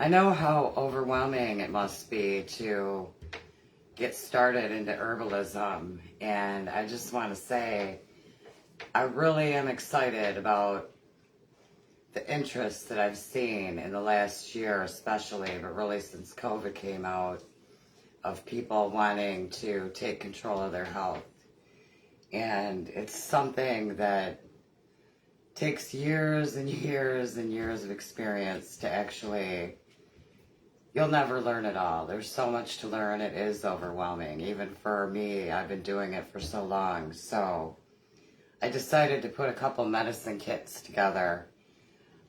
I know how overwhelming it must be to get started into herbalism, and I just want to say I really am excited about the interest that I've seen in the last year, especially, but really since COVID came out, of people wanting to take control of their health. And it's something that takes years and years and years of experience to actually. You'll never learn it all. There's so much to learn. It is overwhelming. Even for me, I've been doing it for so long. So I decided to put a couple medicine kits together.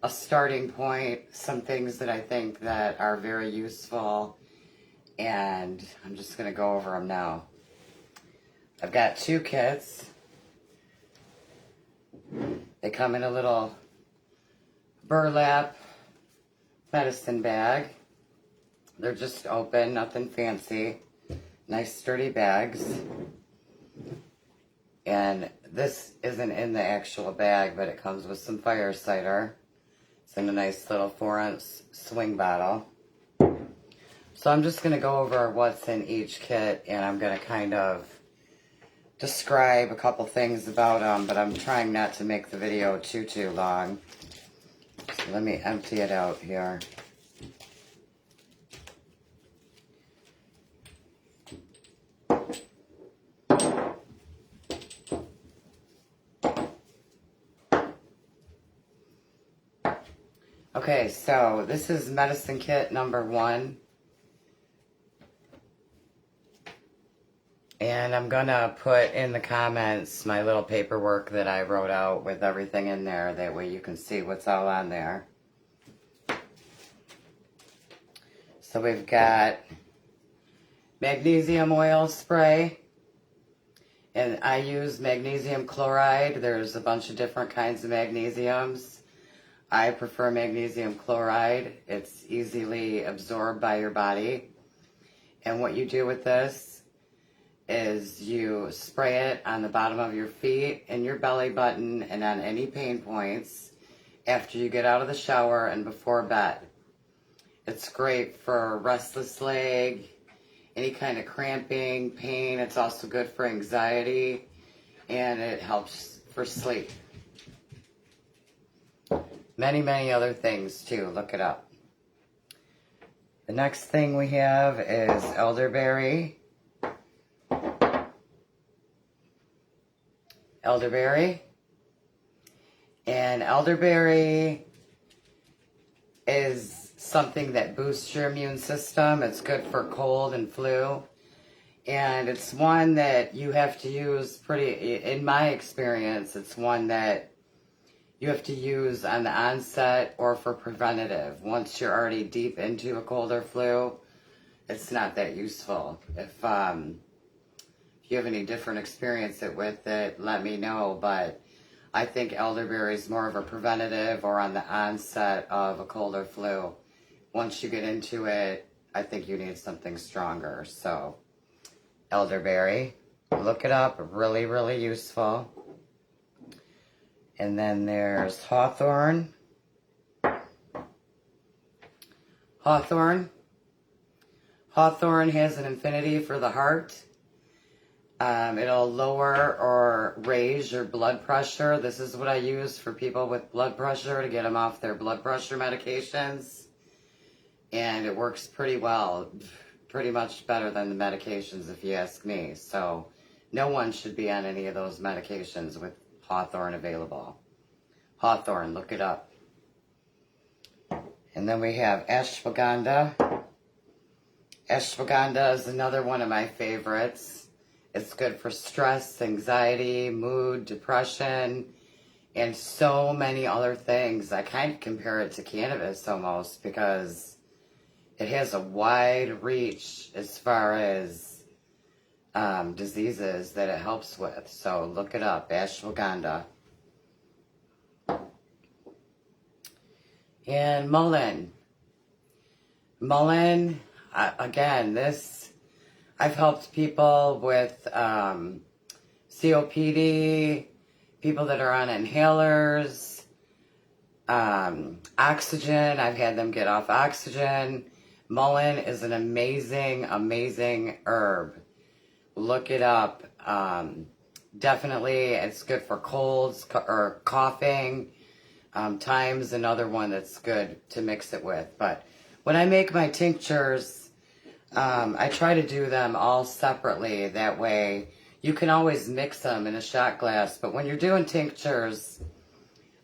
A starting point, some things that I think that are very useful, and I'm just going to go over them now. I've got 2 kits. They come in a little burlap medicine bag. They're just open, nothing fancy. Nice sturdy bags. And this isn't in the actual bag, but it comes with some fire cider. It's in a nice little 4-ounce swing bottle. So I'm just going to go over what's in each kit, and I'm going to kind of describe a couple things about them, but I'm trying not to make the video too long. So let me empty it out here. Okay, so this is medicine kit number 1. And I'm gonna put in the comments my little paperwork that I wrote out with everything in there. That way you can see what's all on there. So we've got magnesium oil spray. And I use magnesium chloride. There's a bunch of different kinds of magnesiums. I prefer magnesium chloride. It's easily absorbed by your body. And what you do with this is you spray it on the bottom of your feet, and your belly button, and on any pain points after you get out of the shower and before bed. It's great for restless leg, any kind of cramping, pain. It's also good for anxiety, and it helps for sleep. Many other things too. Look it up. The next thing we have is elderberry. And elderberry is something that boosts your immune system. It's good for cold and flu. And it's one that you have to use in my experience, it's one that you have to use on the onset or for preventative. Once you're already deep into a cold or flu, it's not that useful. If you have any different experience with it, let me know. But I think elderberry is more of a preventative or on the onset of a cold or flu. Once you get into it, I think you need something stronger. So elderberry, look it up, really useful. And then there's hawthorn. Hawthorn has an affinity for the heart. It'll lower or raise your blood pressure. This is what I use for people with blood pressure to get them off their blood pressure medications. And it works pretty well, pretty much better than the medications if you ask me. So no one should be on any of those medications with hawthorn available. Hawthorn, look it up. And then we have ashwagandha. Ashwagandha is another one of my favorites. It's good for stress, anxiety, mood, depression, and so many other things. I kind of compare it to cannabis almost because it has a wide reach as far as diseases that it helps with. So look it up, ashwagandha. And mullein. Mullein, again, I've helped people with COPD, people that are on inhalers, Oxygen. I've had them get off oxygen. Mullein is an amazing, amazing herb. Look it up. Definitely, it's good for colds or coughing. Thyme's another one that's good to mix it with. But when I make my tinctures, I try to do them all separately. That way, you can always mix them in a shot glass. But when you're doing tinctures,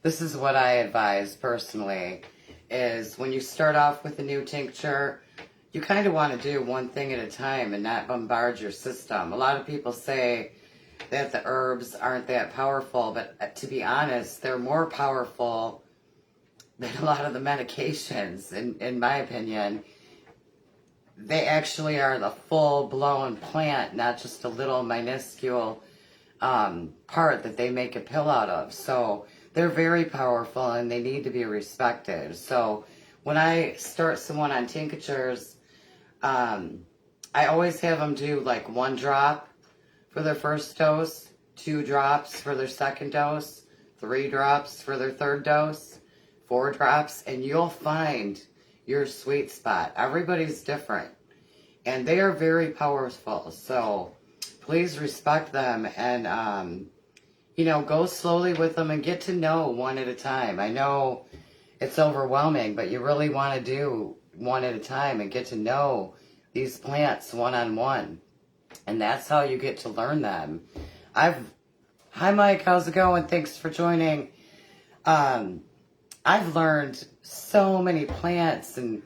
this is what I advise personally, is when you start off with a new tincture, you kind of want to do one thing at a time and not bombard your system. A lot of people say that the herbs aren't that powerful, but to be honest, they're more powerful than a lot of the medications, in my opinion. They actually are the full-blown plant, not just a little minuscule part that they make a pill out of. So they're very powerful and they need to be respected. So when I start someone on tinctures, I always have them do like 1 drop for their first dose, 2 drops for their second dose, 3 drops for their third dose, 4 drops, and you'll find your sweet spot. Everybody's different, and they are very powerful. So please respect them and, you know, go slowly with them and get to know one at a time. I know it's overwhelming, but you really want to do one at a time and get to know these plants one-on-one. And that's how you get to learn them. Hi Mike, how's it going? Thanks for joining. I've learned so many plants and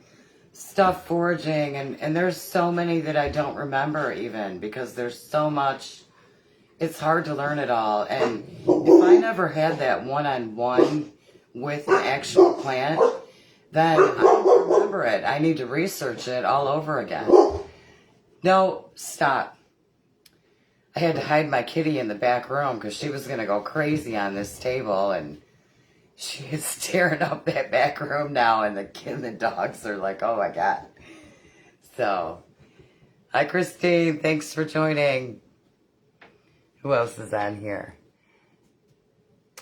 stuff foraging, and there's so many that I don't remember even because there's so much. It's hard to learn it all. And if I never had that one-on-one with an actual plant, then I don't remember it. I need to research it all over again. No, stop. I had to hide my kitty in the back room because she was going to go crazy on this table, and she is tearing up that back room now, and the dogs are like, oh my God. So, hi Christine, thanks for joining. Who else is on here?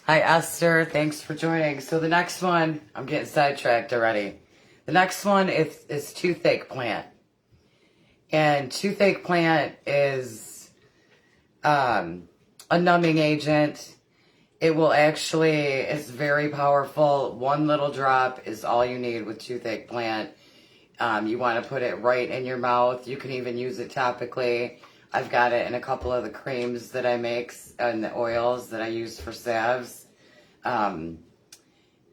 Hi Esther, thanks for joining. So the next one, I'm getting sidetracked already. The next one is toothache plant. And toothache plant is a numbing agent. It will actually, it's very powerful. 1 little drop is all you need with toothache plant. You want to put it right in your mouth. You can even use it topically. I've got it in a couple of the creams that I make and the oils that I use for salves.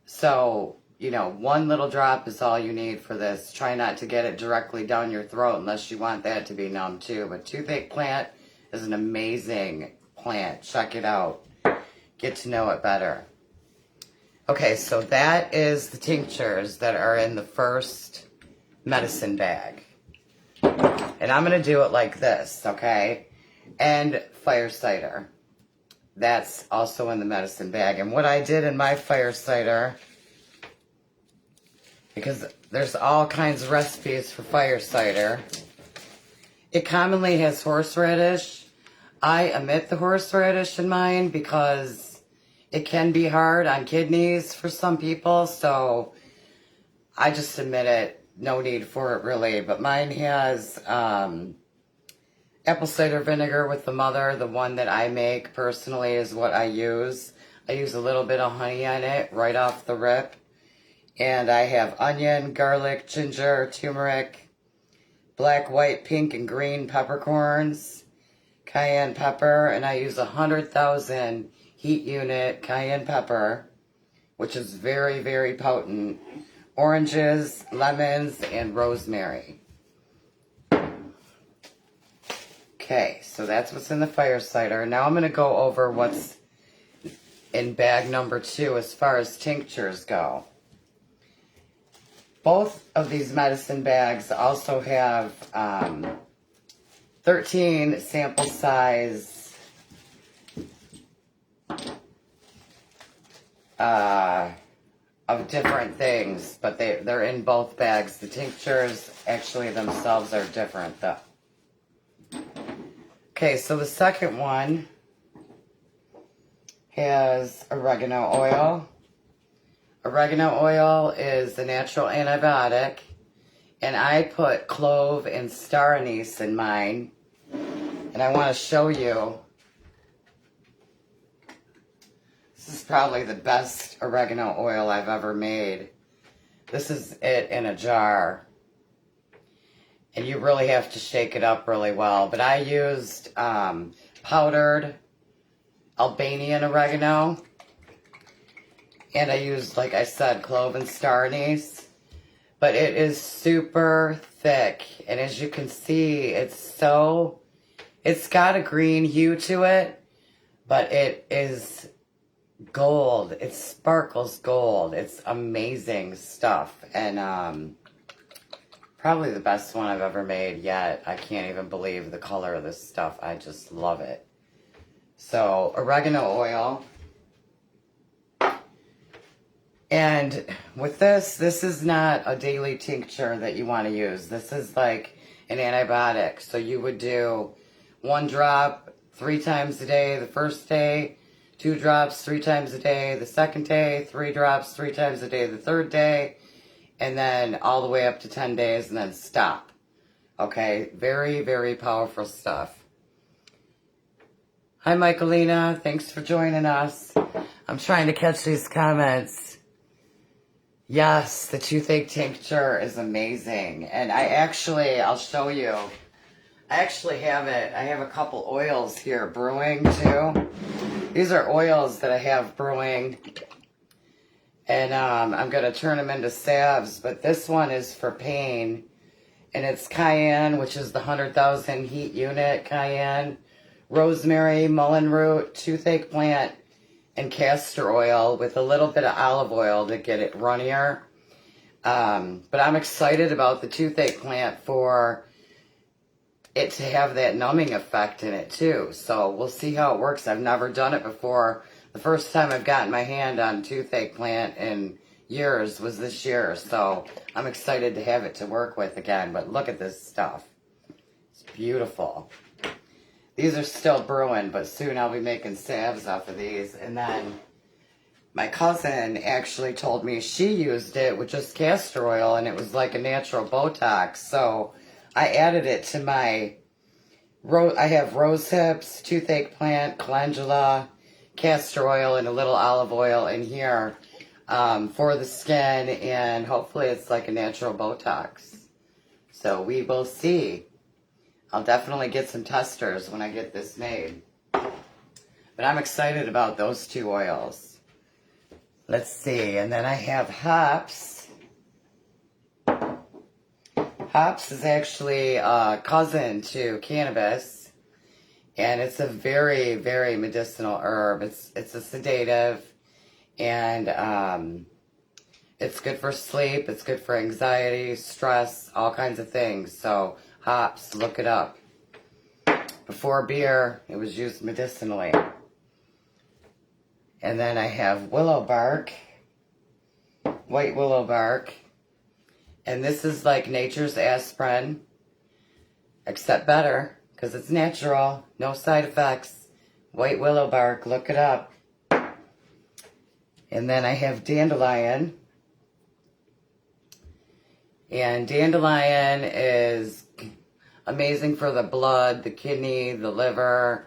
So, you know, 1 little drop is all you need for this. Try not to get it directly down your throat unless you want that to be numb too. But toothache plant is an amazing plant. Check it out. Get to know it better. Okay, so that is the tinctures that are in the first medicine bag. And I'm going to do it like this, okay? And fire cider. That's also in the medicine bag. And what I did in my fire cider, because there's all kinds of recipes for fire cider, it commonly has horseradish. I omit the horseradish in mine because it can be hard on kidneys for some people, so I just omit it. No need for it really, but mine has apple cider vinegar with the mother. The one that I make personally is what I use. I use a little bit of honey on it right off the rip. And I have onion, garlic, ginger, turmeric, black, white, pink, and green peppercorns, cayenne pepper, and I use 100,000 heat unit cayenne pepper, which is very, very potent. Oranges, lemons, and rosemary. Okay, so that's what's in the fire cider. Now I'm going to go over what's in bag number 2 as far as tinctures go. Both of these medicine bags also have 13 sample size of different things, but they're in both bags. The tinctures actually themselves are different though. Okay, so the second one has oregano oil. oregano oil is a natural antibiotic, and I put clove and star anise in mine, and I want to show you. This is probably the best oregano oil I've ever made. This is it in a jar. And you really have to shake it up really well. But I used powdered Albanian oregano. And I used, like I said, clove and star anise. But it is super thick. And as you can see, it's got a green hue to it. But it is gold. It sparkles gold. It's amazing stuff. And probably the best one I've ever made yet. I can't even believe the color of this stuff. I just love it. So, oregano oil. And with this is not a daily tincture that you want to use. This is like an antibiotic. So you would do 1 drop 3 times a day the first day, 2 drops 3 times a day the second day, 3 drops 3 times a day the third day, and then all the way up to 10 days and then stop. Okay, very, very powerful stuff. Hi, Michaelina. Thanks for joining us. I'm trying to catch these comments. Yes, the toothache tincture is amazing. And I'll show you. I actually have it. I have a couple oils here brewing too. These are oils that I have brewing. And I'm going to turn them into salves. But this one is for pain. And it's cayenne, which is the 100,000 heat unit cayenne. Rosemary, mullein root, toothache plant, and castor oil with a little bit of olive oil to get it runnier. But I'm excited about the toothache plant for it to have that numbing effect in it too. So we'll see how it works. I've never done it before. The first time I've gotten my hand on toothache plant in years was this year. So I'm excited to have it to work with again. But look at this stuff. It's beautiful. These are still brewing, but soon I'll be making salves off of these. And then my cousin actually told me she used it with just castor oil, and it was like a natural Botox. So I added it to my, I have rose hips, toothache plant, calendula, castor oil, and a little olive oil in here for the skin, and hopefully it's like a natural Botox. So we will see. I'll definitely get some testers when I get this made. But I'm excited about those 2 oils. Let's see. And then I have hops. Hops is actually a cousin to cannabis. And it's a very, very medicinal herb. It's a sedative. And it's good for sleep. It's good for anxiety, stress, all kinds of things. So hops, look it up. Before beer, it was used medicinally. And then I have willow bark, white willow bark. And this is like nature's aspirin, except better, because it's natural, no side effects. White willow bark, look it up. And then I have dandelion. And dandelion is amazing for the blood, the kidney, the liver,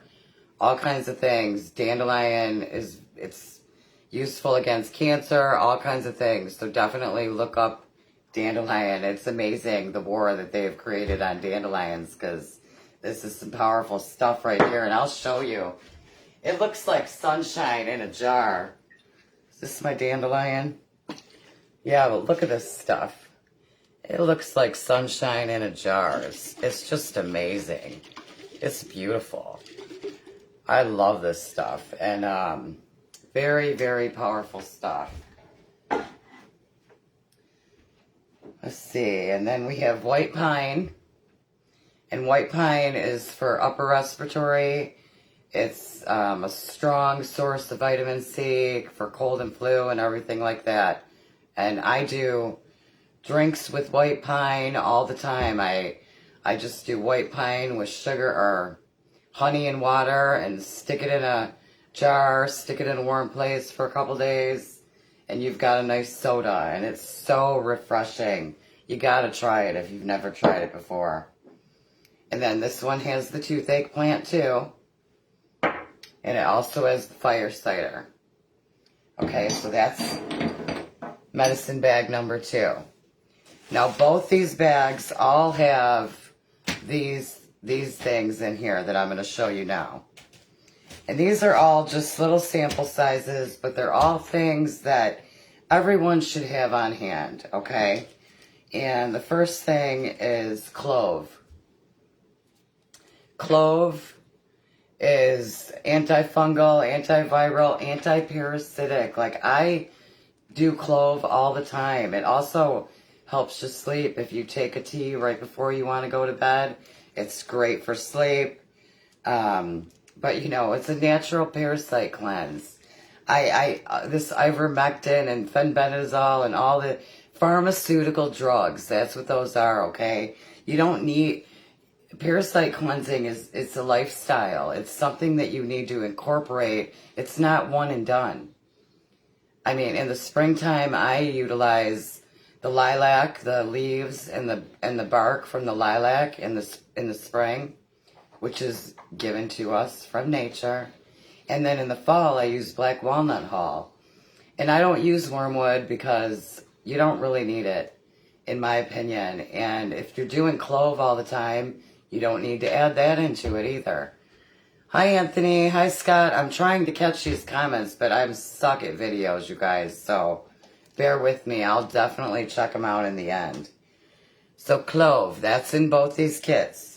all kinds of things. Dandelion it's useful against cancer, all kinds of things. So definitely look up dandelion. It's amazing the war that they've created on dandelions, because this is some powerful stuff right here. And I'll show you. It looks like sunshine in a jar. Is this my dandelion? Yeah, but look at this stuff. It looks like sunshine in a jar. It's just amazing. It's beautiful. I love this stuff. And very, very powerful stuff. Let's see. And then we have white pine. And white pine is for upper respiratory. It's a strong source of vitamin C for cold and flu and everything like that. And I do drinks with white pine all the time. I just do white pine with sugar or honey and water and stick it in a jar, stick it in a warm place for a couple days, and you've got a nice soda, and it's so refreshing. You gotta try it if you've never tried it before. And then this one has the toothache plant too. And it also has the fire cider. Okay, so that's medicine bag number 2. Now both these bags all have these things in here that I'm going to show you now. And these are all just little sample sizes, but they're all things that everyone should have on hand, okay? And the first thing is clove. Clove is antifungal, antiviral, anti-parasitic. Like, I do clove all the time. It also helps you sleep. If you take a tea right before you want to go to bed, it's great for sleep. But you know, it's a natural parasite cleanse. This ivermectin and fenbendazole and all the pharmaceutical drugs, that's what those are, okay? You don't need, parasite cleansing it's a lifestyle. It's something that you need to incorporate. It's not one and done. I mean, in the springtime, I utilize the lilac, the leaves, and the bark from the lilac in the spring, which is given to us from nature. And then in the fall, I use black walnut hull. And I don't use wormwood because you don't really need it, in my opinion. And if you're doing clove all the time, you don't need to add that into it either. Hi, Anthony. Hi, Scott. I'm trying to catch these comments, but I'm stuck at videos, you guys. So bear with me. I'll definitely check them out in the end. So clove, that's in both these kits.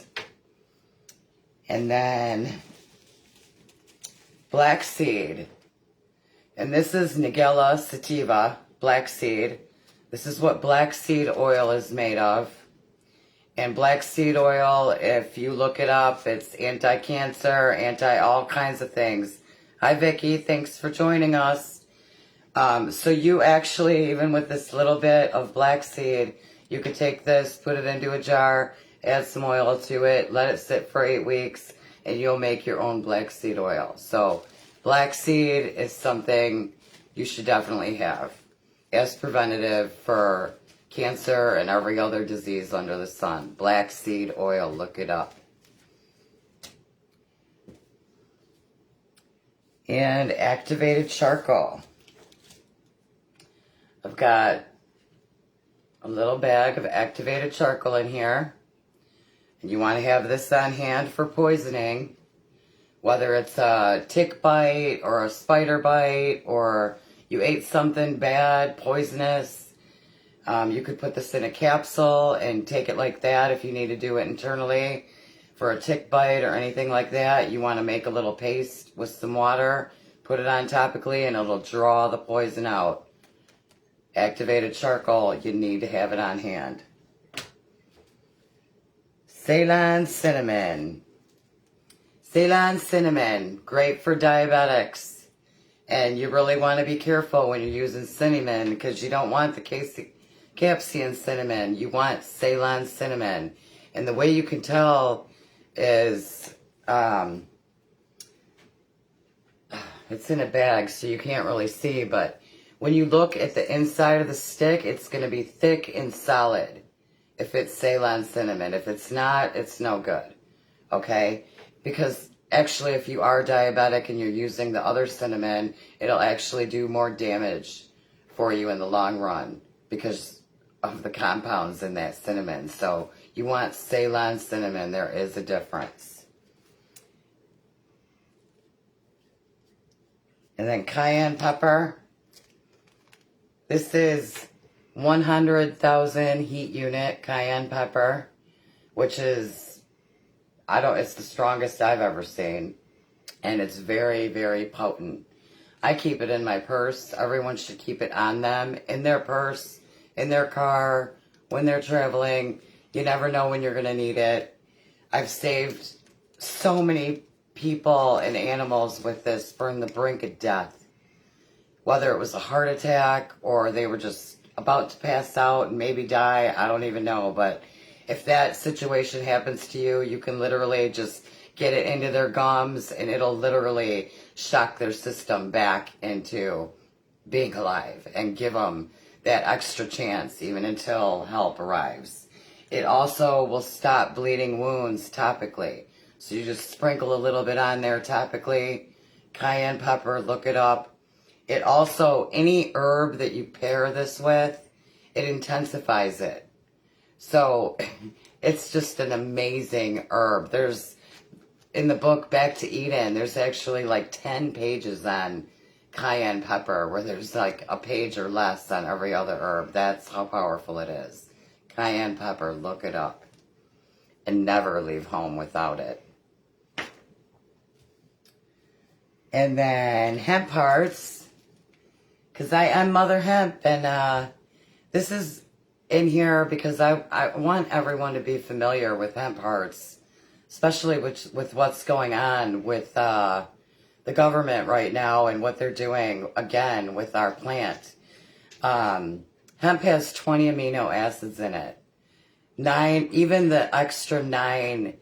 And then black seed. And this is Nigella sativa, black seed. This is what black seed oil is made of. And black seed oil, if you look it up, it's anti-cancer, anti-all kinds of things. Hi, Vicky. Thanks for joining us. So you actually, even with this little bit of black seed, you could take this, put it into a jar, add some oil to it, let it sit for 8 weeks, and you'll make your own black seed oil. So black seed is something you should definitely have as preventative for cancer and every other disease under the sun. Black seed oil, look it up. And activated charcoal. I've got a little bag of activated charcoal in here. And you want to have this on hand for poisoning, whether it's a tick bite or a spider bite or you ate something bad, poisonous. You could put this in a capsule and take it like that if you need to do it internally. For a tick bite or anything like that, you want to make a little paste with some water, put it on topically, and it'll draw the poison out. Activated charcoal, you need to have it on hand. Ceylon cinnamon. Ceylon cinnamon, great for diabetics. And you really want to be careful when you're using cinnamon because you don't want the capsaicin cinnamon. You want Ceylon cinnamon. And the way you can tell is it's in a bag so you can't really see, but when you look at the inside of the stick, it's going to be thick and solid if it's Ceylon cinnamon. If it's not, it's no good. Okay? Because actually, if you are diabetic and you're using the other cinnamon, it'll actually do more damage for you in the long run because of the compounds in that cinnamon. So you want Ceylon cinnamon. There is a difference. And then cayenne pepper. This is 100,000 heat unit cayenne pepper, which is, it's the strongest I've ever seen. And it's very, very potent. I keep it in my purse. Everyone should keep it on them, in their purse, in their car, when they're traveling. You never know when you're going to need it. I've saved so many people and animals with this from the brink of death. Whether it was a heart attack or they were just about to pass out and maybe die, I don't even know. But if that situation happens to you, you can literally just get it into their gums and it'll literally shock their system back into being alive and give them that extra chance even until help arrives. It also will stop bleeding wounds topically. So you just sprinkle a little bit on there topically. Cayenne pepper, look it up. It also, any herb that you pair this with, it intensifies it. So it's just an amazing herb. There's, in the book Back to Eden, there's actually like 10 pages on cayenne pepper, where there's like a page or less on every other herb. That's how powerful it is. Cayenne pepper, look it up. And never leave home without it. And then hemp hearts, because I'm Mother Hemp, and this is in here because I want everyone to be familiar with hemp hearts, especially with what's going on with the government right now and what they're doing, again, with our plant. Hemp has 20 amino acids in it. 9, even the extra 9,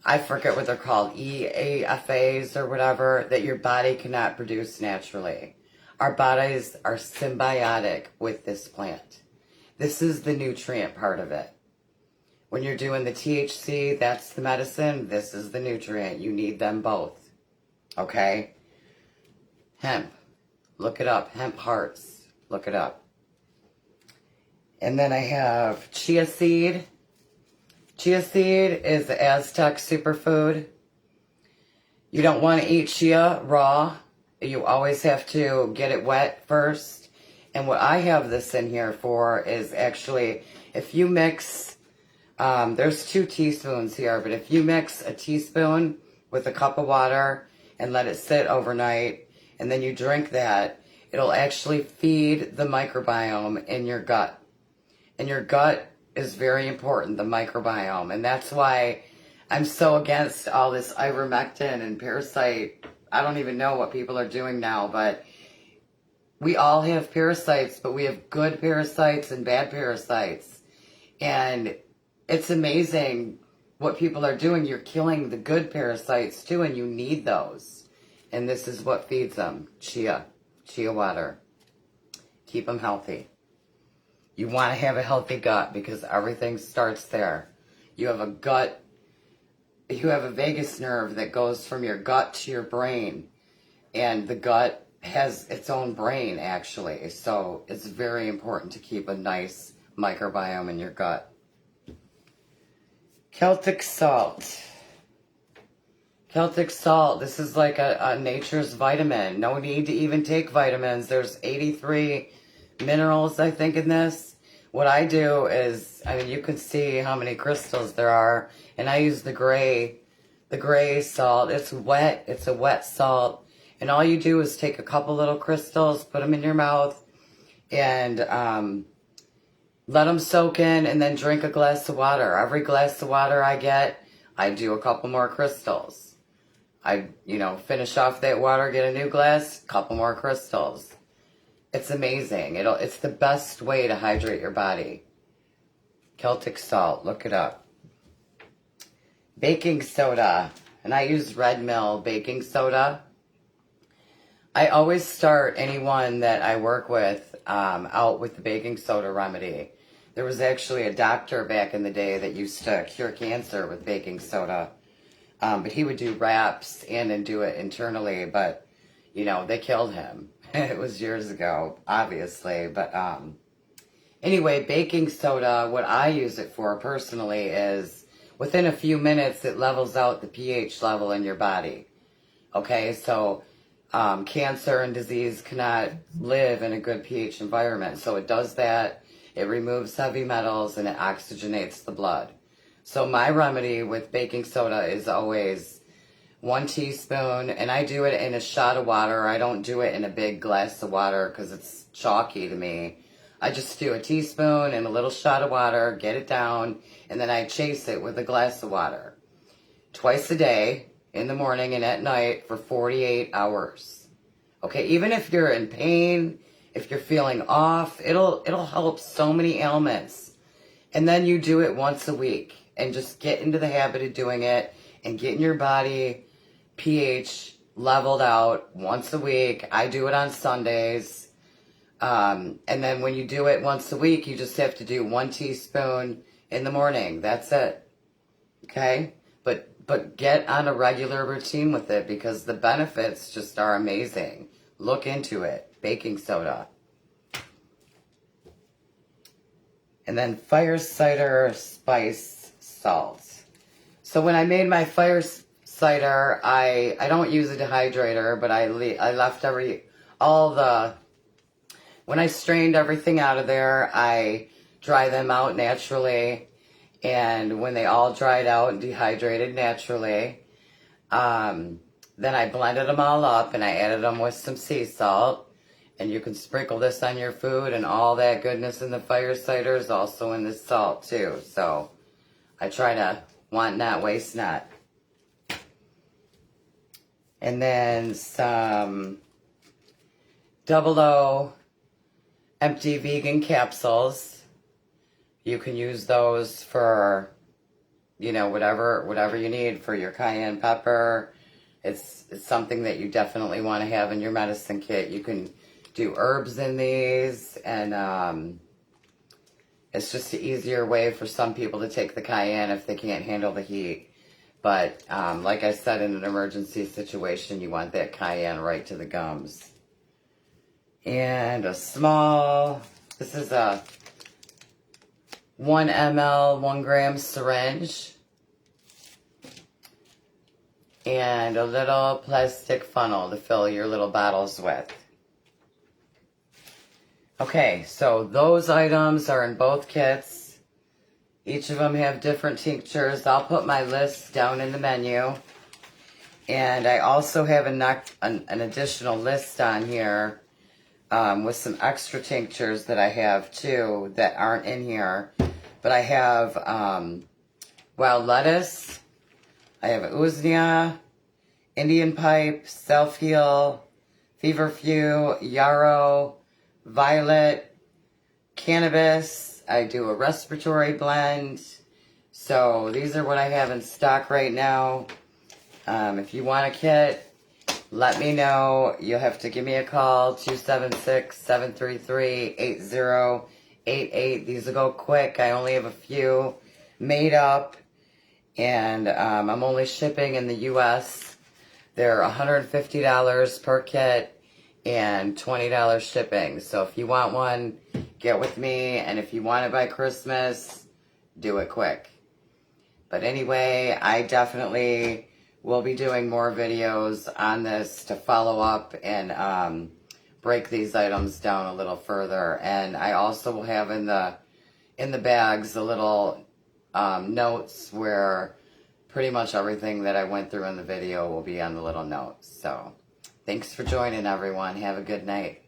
I forget what they're called, EAFAs or whatever, that your body cannot produce naturally. Our bodies are symbiotic with this plant. This is the nutrient part of it. When you're doing the THC, that's the medicine. This is the nutrient. You need them both. Okay? Hemp. Look it up. Hemp hearts. Look it up. And then I have chia seed. Chia seed is the Aztec superfood. You don't want to eat chia raw. You always have to get it wet first. And what I have this in here for is actually, if you mix, there's 2 teaspoons here, but if you mix a teaspoon with a cup of water and let it sit overnight, and then you drink that, it'll actually feed the microbiome in your gut. And your gut is very important, the microbiome. And that's why I'm so against all this ivermectin and parasite. I don't even know what people are doing now, but we all have parasites, but we have good parasites and bad parasites. And it's amazing what people are doing. You're killing the good parasites too, and you need those. And this is what feeds them. Chia water. Keep them healthy. You want to have a healthy gut because everything starts there. You have a gut, you have a vagus nerve that goes from your gut to your brain. And the gut has its own brain, actually. So it's very important to keep a nice microbiome in your gut. Celtic salt. Celtic salt, this is like a nature's vitamin. No need to even take vitamins. There's 83 minerals, I think, in this. What I do is, I mean, you can see how many crystals there are, and I use the gray salt. It's wet. It's a wet salt, and all you do is take a couple little crystals, put them in your mouth, and let them soak in, and then drink a glass of water. Every glass of water I get, I do a couple more crystals. I, finish off that water, get a new glass, couple more crystals. It's amazing. It's the best way to hydrate your body. Celtic salt, look it up. Baking soda, and I use Red Mill baking soda. I always start anyone that I work with out with the baking soda remedy. There was actually a doctor back in the day that used to cure cancer with baking soda. But he would do wraps and do it internally, but, they killed him. It was years ago, obviously. But anyway, baking soda, what I use it for personally is within a few minutes, it levels out the pH level in your body. Okay, so cancer and disease cannot live in a good pH environment. So it does that. It removes heavy metals and it oxygenates the blood. So my remedy with baking soda is always 1 teaspoon, and I do it in a shot of water. I don't do it in a big glass of water because it's chalky to me. I just do a teaspoon and a little shot of water, get it down, and then I chase it with a glass of water. Twice a day, in the morning and at night for 48 hours. Okay, even if you're in pain, if you're feeling off, it'll help so many ailments. And then you do it once a week and just get into the habit of doing it and getting your body pH leveled out once a week. I do it on Sundays. And then when you do it once a week, you just have to do 1 teaspoon in the morning. That's it. Okay? But get on a regular routine with it because the benefits just are amazing. Look into it. Baking soda. And then fire cider spice salt. So when I made my fire cider, I don't use a dehydrator, but I left when I strained everything out of there, I dry them out naturally. And when they all dried out and dehydrated naturally, then I blended them all up and I added them with some sea salt. And you can sprinkle this on your food, and all that goodness in the fire cider is also in the salt too. So I try to want not, waste not. And then some Double O empty vegan capsules. You can use those for, whatever you need for your cayenne pepper. It's something that you definitely want to have in your medicine kit. You can do herbs in these, and it's just an easier way for some people to take the cayenne if they can't handle the heat. But like I said, in an emergency situation, you want that cayenne right to the gums. And this is a 1 ml, 1 gram syringe. And a little plastic funnel to fill your little bottles with. Okay, so those items are in both kits. Each of them have different tinctures. I'll put my list down in the menu. And I also have an additional list on here with some extra tinctures that I have too that aren't in here. But I have wild lettuce. I have usnea, Indian pipe, self-heal, feverfew, yarrow, violet, cannabis. I do a respiratory blend. So these are what I have in stock right now. If you want a kit, let me know. You'll have to give me a call, 276-733-8088. These will go quick. I only have a few made up. And I'm only shipping in the U.S. They're $150 per kit and $20 shipping. So if you want one, get with me. And if you want it by Christmas, do it quick. But anyway, I definitely will be doing more videos on this to follow up and break these items down a little further. And I also will have in the bags a little notes where pretty much everything that I went through in the video will be on the little notes. So thanks for joining, everyone. Have a good night.